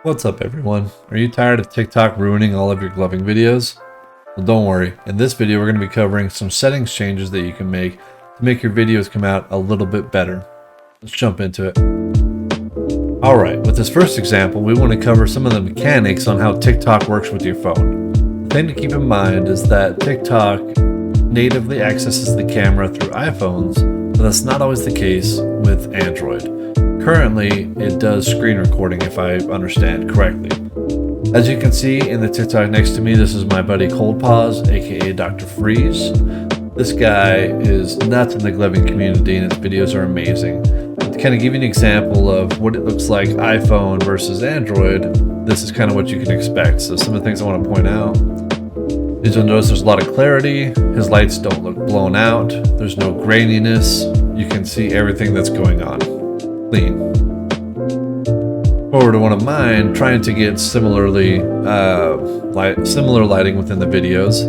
What's up everyone? Are you tired of TikTok ruining all of your gloving videos? Well, don't worry. In this video we're going to be covering some settings changes that you can make to make your videos come out a little bit better. Let's jump into it. Alright, with this first example we want to cover some of the mechanics on how TikTok works with your phone. The thing to keep in mind is that TikTok natively accesses the camera through iPhones, but that's not always the case with Android. Currently, it does screen recording if I understand correctly. As you can see in the TikTok next to me, this is my buddy Cold Paws, aka Dr. Freeze. This guy is nuts in the gloving community and his videos are amazing. But to kind of give you an example of what it looks like iPhone versus Android, this is kind of what you can expect. So some of the things I want to point out is you'll notice there's a lot of clarity, his lights don't look blown out, there's no graininess, you can see everything that's going on. Clean. Over to one of mine, trying to get similar lighting within the videos.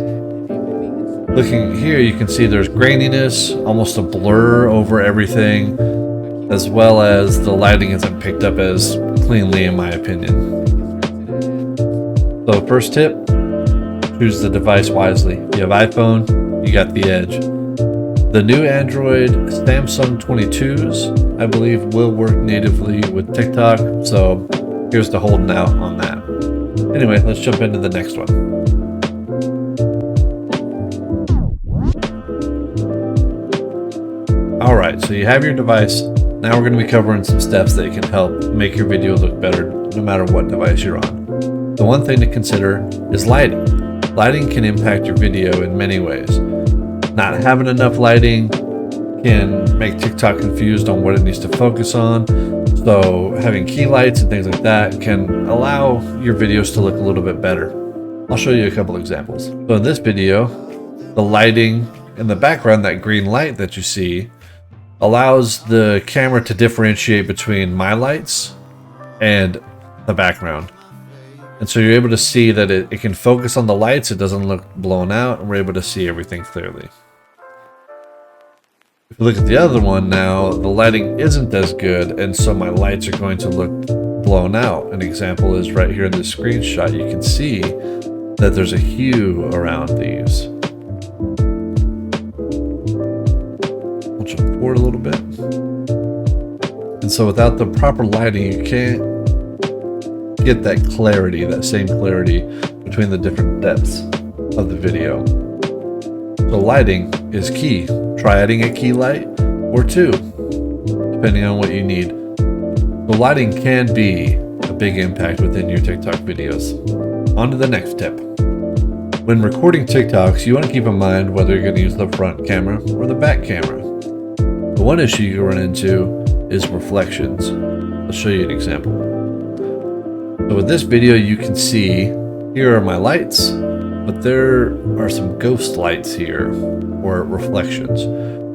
Looking here, you can see there's graininess, almost a blur over everything, as well as the lighting isn't picked up as cleanly in my opinion. So first tip, choose the device wisely. If you have iPhone, you got the edge. The new Android Samsung 22s, I believe, will work natively with TikTok, so here's the holding out on that. Anyway, let's jump into the next one. Alright, so you have your device. Now we're going to be covering some steps that can help make your video look better no matter what device you're on. The one thing to consider is lighting. Lighting can impact your video in many ways. Not having enough lighting can make TikTok confused on what it needs to focus on. So having key lights and things like that can allow your videos to look a little bit better. I'll show you a couple examples. So in this video, the lighting in the background, that green light that you see, allows the camera to differentiate between my lights and the background. And so you're able to see that it can focus on the lights, it doesn't look blown out, and we're able to see everything clearly. If you look at the other one now, the lighting isn't as good, and so my lights are going to look blown out. An example is right here in this screenshot. You can see that there's a hue around these. I'll jump forward a little bit. And so without the proper lighting, you can't get that clarity, that same clarity between the different depths of the video. So lighting is key. Try adding a key light or two, depending on what you need. The lighting can be a big impact within your TikTok videos. On to the next tip. When recording TikToks, you want to keep in mind whether you're going to use the front camera or the back camera. The one issue you run into is reflections. I'll show you an example. So with this video, you can see here are my lights, but there are some ghost lights here, or reflections.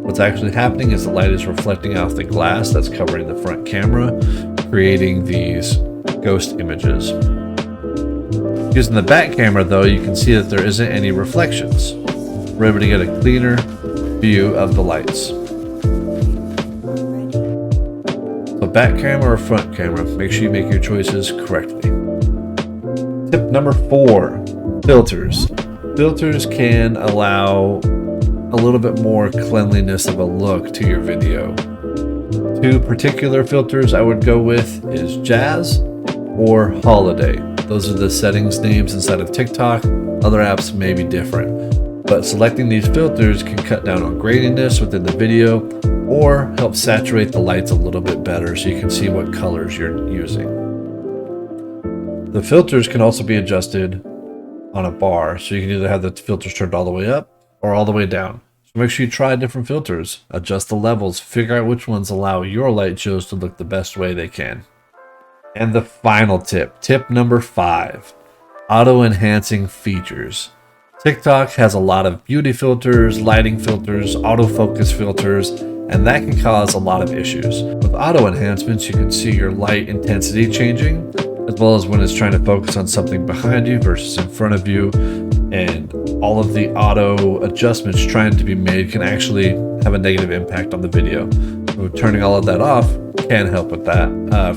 What's actually happening is the light is reflecting off the glass that's covering the front camera, creating these ghost images. Using the back camera though, you can see that there isn't any reflections. We're able to get a cleaner view of the lights. So back camera or front camera, make sure you make your choices correctly. Tip number 4, filters. Filters can allow a little bit more cleanliness of a look to your video. 2 particular filters I would go with is Jazz or Holiday. Those are the settings names inside of TikTok. Other apps may be different, but selecting these filters can cut down on graininess within the video or help saturate the lights a little bit better so you can see what colors you're using. The filters can also be adjusted on a bar, so you can either have the filters turned all the way up or all the way down. So make sure you try different filters, adjust the levels, figure out which ones allow your light shows to look the best way they can. And the final tip, tip number 5, auto-enhancing features. TikTok has a lot of beauty filters, lighting filters, autofocus filters, and that can cause a lot of issues. With auto enhancements, you can see your light intensity changing, as well as when it's trying to focus on something behind you versus in front of you, and all of the auto adjustments trying to be made can actually have a negative impact on the video. So turning all of that off can help with that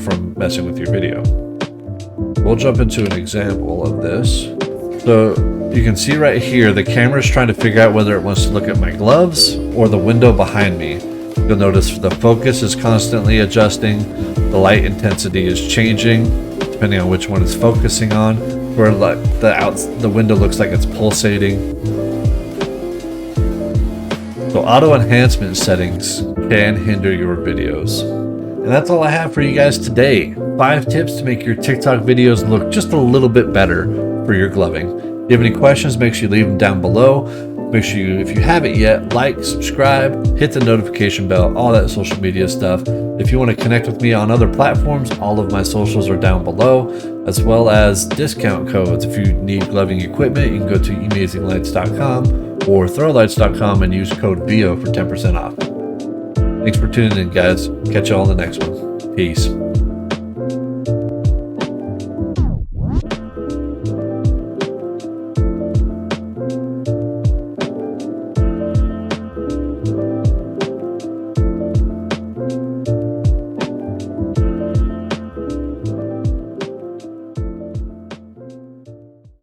from messing with your video. we'll jump into an example of this. So you can see right here, the camera is trying to figure out whether it wants to look at my gloves or the window behind me. You'll notice the focus is constantly adjusting. The light intensity is changing depending on which one it's focusing on. Where like the window looks like it's pulsating. So auto enhancement settings can hinder your videos. And that's all I have for you guys today. 5 tips to make your TikTok videos look just a little bit better for your gloving. If you have any questions, make sure you leave them down below. Make sure you, if you haven't yet, like, subscribe, hit the notification bell, all that social media stuff. If you want to connect with me on other platforms, all of my socials are down below, as well as discount codes. If you need gloving equipment, you can go to amazinglights.com or throwlights.com and use code VIO for 10% off. Thanks for tuning in, guys. Catch you all in the next one. Peace.